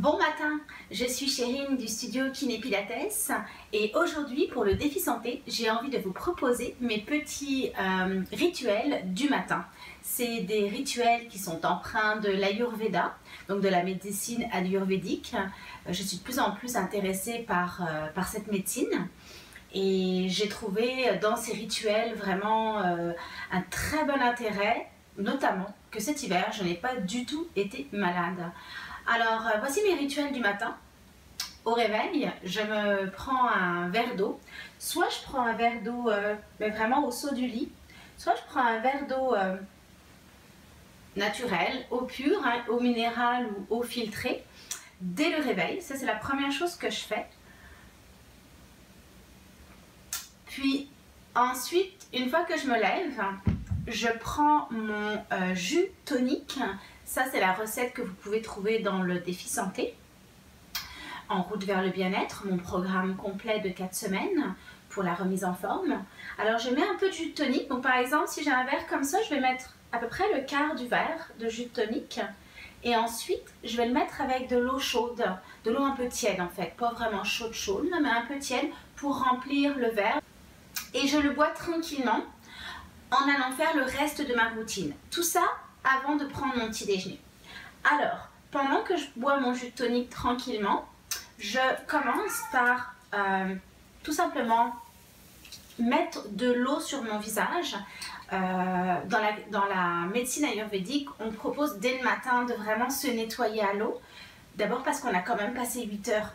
Bon matin, je suis Chérine du studio Kiné Pilates et aujourd'hui pour le défi santé, j'ai envie de vous proposer mes petits rituels du matin. C'est des rituels qui sont empreints de l'Ayurveda, donc de la médecine ayurvédique. Je suis de plus en plus intéressée par cette médecine et j'ai trouvé dans ces rituels vraiment un très bon intérêt, notamment que cet hiver, je n'ai pas du tout été malade. Alors, voici mes rituels du matin. Au réveil, je me prends un verre d'eau. Soit je prends un verre d'eau, mais vraiment au seau du lit. Soit je prends un verre d'eau naturelle, eau pure, hein, eau minérale ou eau filtrée, dès le réveil. Ça, c'est la première chose que je fais. Puis, ensuite, une fois que je me lève, je prends mon jus tonique. Ça, c'est la recette que vous pouvez trouver dans le défi santé. En route vers le bien-être, mon programme complet de 4 semaines pour la remise en forme. Alors, je mets un peu de jus tonique. Donc, par exemple, si j'ai un verre comme ça, je vais mettre à peu près le quart du verre de jus tonique. Et ensuite, je vais le mettre avec de l'eau chaude, de l'eau un peu tiède en fait. Pas vraiment chaude, mais un peu tiède pour remplir le verre. Et je le bois tranquillement en allant faire le reste de ma routine. Tout ça avant de prendre mon petit déjeuner. Alors, pendant que je bois mon jus tonique tranquillement, je commence par tout simplement mettre de l'eau sur mon visage. Dans la médecine ayurvédique, on propose dès le matin de vraiment se nettoyer à l'eau. D'abord parce qu'on a quand même passé 8 heures,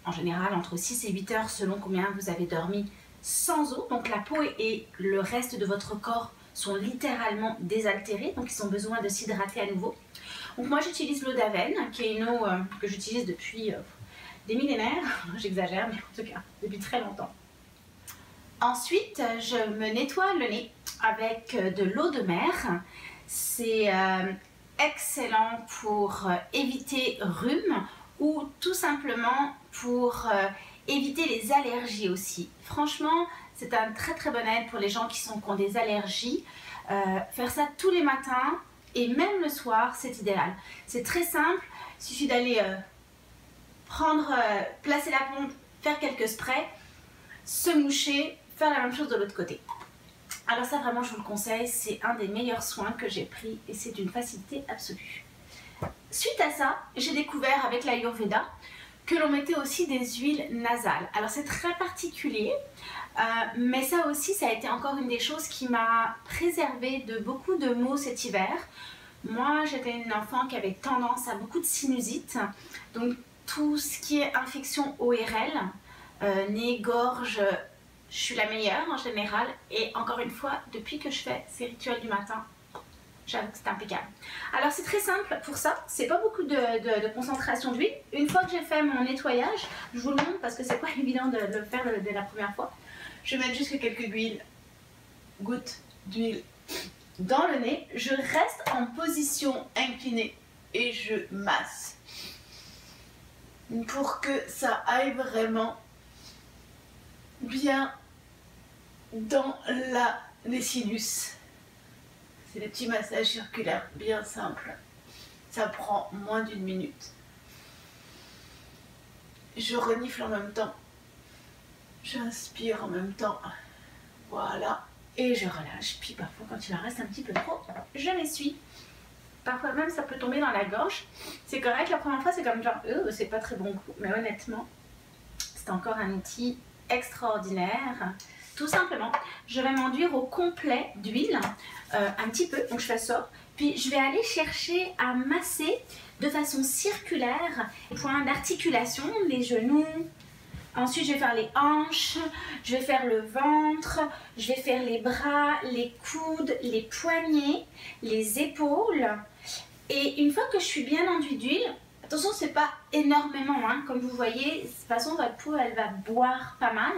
en général entre 6 et 8 heures selon combien vous avez dormi, sans eau. Donc la peau et le reste de votre corps sont littéralement désaltérés, donc ils ont besoin de s'hydrater à nouveau. Donc moi j'utilise l'eau d'Avène, qui est une eau que j'utilise depuis des millénaires, j'exagère, mais en tout cas depuis très longtemps. Ensuite, je me nettoie le nez avec de l'eau de mer. C'est excellent pour éviter rhume ou tout simplement pour éviter les allergies aussi. Franchement, c'est un très bon aide pour les gens qui ont des allergies. Faire ça tous les matins et même le soir, c'est idéal. C'est très simple, il suffit d'aller placer la pompe, faire quelques sprays, se moucher, faire la même chose de l'autre côté. Alors ça vraiment je vous le conseille, c'est un des meilleurs soins que j'ai pris et c'est d'une facilité absolue. Suite à ça, j'ai découvert avec l'Ayurveda que l'on mettait aussi des huiles nasales. Alors c'est très particulier, mais ça aussi, ça a été encore une des choses qui m'a préservée de beaucoup de maux cet hiver. Moi, j'étais une enfant qui avait tendance à beaucoup de sinusite, donc tout ce qui est infection ORL, nez, gorge, je suis la meilleure en général. Et encore une fois, depuis que je fais ces rituels du matin, j'avoue que c'est impeccable. Alors c'est très simple pour ça, c'est pas beaucoup de concentration d'huile. Une fois que j'ai fait mon nettoyage, je vous le montre parce que c'est pas évident de le faire dès la première fois. Je vais mettre juste quelques gouttes d'huile dans le nez. Je reste en position inclinée et je masse pour que ça aille vraiment bien dans les sinus. C'est des petits massages circulaires bien simples. Ça prend moins d'1 minute. Je renifle en même temps. J'inspire en même temps. Voilà. Et je relâche. Puis parfois quand il en reste un petit peu trop, je m'essuie. Parfois même ça peut tomber dans la gorge. C'est correct, la première fois c'est comme genre c'est pas très bon coup. Mais honnêtement, c'est encore un outil extraordinaire. Tout simplement, je vais m'enduire au complet d'huile, un petit peu, donc je fais ça. Puis je vais aller chercher à masser de façon circulaire les points d'articulation, les genoux. Ensuite, je vais faire les hanches, je vais faire le ventre, je vais faire les bras, les coudes, les poignets, les épaules. Et une fois que je suis bien enduite d'huile, attention, c'est pas énormément, hein, comme vous voyez, de toute façon, votre peau, elle va boire pas mal.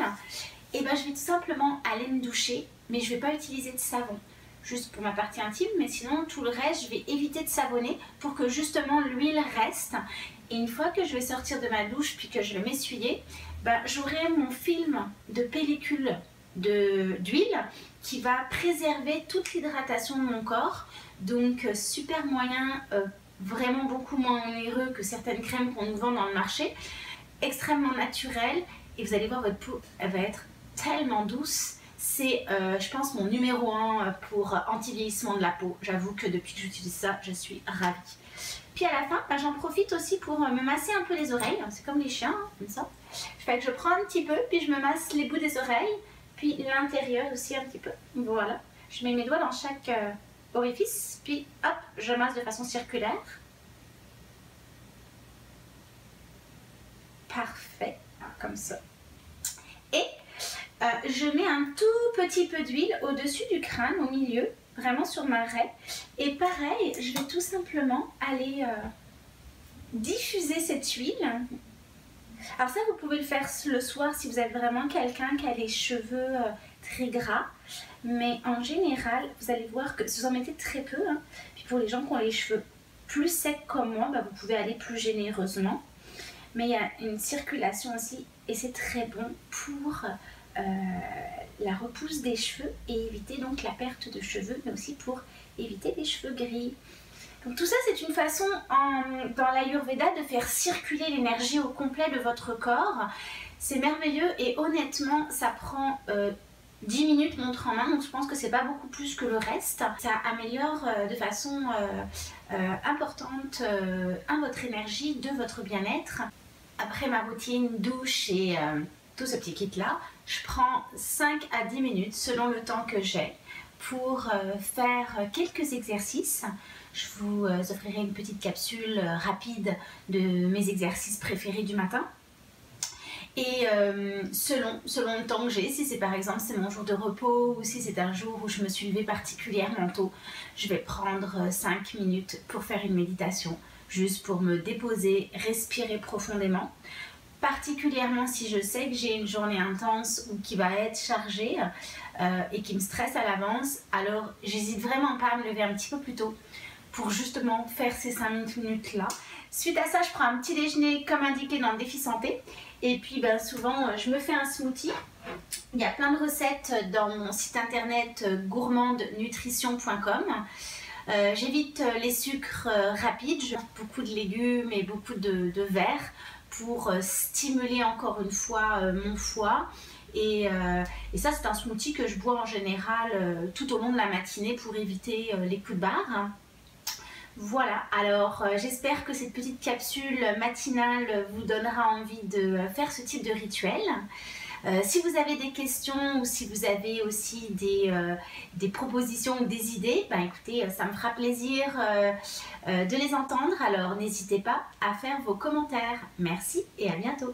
Et ben, je vais tout simplement aller me doucher, mais je ne vais pas utiliser de savon, juste pour ma partie intime, mais sinon tout le reste, je vais éviter de savonner pour que justement l'huile reste. Et une fois que je vais sortir de ma douche, puis que je vais m'essuyer, ben, j'aurai mon film de pellicule d'huile qui va préserver toute l'hydratation de mon corps. Donc super moyen vraiment beaucoup moins onéreux que certaines crèmes qu'on nous vend dans le marché, extrêmement naturel, et vous allez voir, votre peau, elle va être tellement douce. C'est, je pense, mon numéro 1 pour anti-vieillissement de la peau. J'avoue que depuis que j'utilise ça, je suis ravie. Puis à la fin, bah, j'en profite aussi pour me masser un peu les oreilles. C'est comme les chiens, hein, comme ça. Fait que je prends un petit peu, puis je me masse les bouts des oreilles, puis l'intérieur aussi un petit peu. Voilà. Je mets mes doigts dans chaque orifice, puis hop, je masse de façon circulaire. Parfait, comme ça. Et je mets un tout petit peu d'huile au-dessus du crâne, au milieu, vraiment sur ma raie. Et pareil, je vais tout simplement aller diffuser cette huile. Alors ça, vous pouvez le faire le soir si vous êtes vraiment quelqu'un qui a les cheveux très gras. Mais en général, vous allez voir que vous en mettez très peu. Hein. Puis pour les gens qui ont les cheveux plus secs comme moi, bah, vous pouvez aller plus généreusement. Mais il y a une circulation aussi et c'est très bon pour la repousse des cheveux et éviter donc la perte de cheveux, mais aussi pour éviter les cheveux gris. Donc tout ça, c'est une façon dans l'Ayurveda de faire circuler l'énergie au complet de votre corps. C'est merveilleux et honnêtement, ça prend 10 minutes montre en main, donc je pense que c'est pas beaucoup plus que le reste. Ça améliore de façon importante votre énergie, de votre bien-être. Après ma routine douche et tout ce petit kit là, je prends 5 à 10 minutes selon le temps que j'ai pour faire quelques exercices. Je vous offrirai une petite capsule rapide de mes exercices préférés du matin. Et selon le temps que j'ai, si c'est par exemple c'est mon jour de repos ou si c'est un jour où je me suis levée particulièrement tôt, je vais prendre 5 minutes pour faire une méditation, juste pour me déposer, respirer profondément. Particulièrement si je sais que j'ai une journée intense ou qui va être chargée et qui me stresse à l'avance, alors j'hésite vraiment pas à me lever un petit peu plus tôt pour justement faire ces 5 minutes là. Suite à ça, je prends un petit déjeuner comme indiqué dans le défi santé. Et puis ben, souvent, je me fais un smoothie. Il y a plein de recettes dans mon site internet gourmandenutrition.com. J'évite les sucres rapides. Je mange beaucoup de légumes et beaucoup de verre pour stimuler encore une fois mon foie. Et ça, c'est un smoothie que je bois en général tout au long de la matinée pour éviter les coups de barre. Voilà, alors j'espère que cette petite capsule matinale vous donnera envie de faire ce type de rituel. Si vous avez des questions ou si vous avez aussi des propositions ou des idées, ben écoutez, ça me fera plaisir de les entendre. Alors n'hésitez pas à faire vos commentaires. Merci et à bientôt.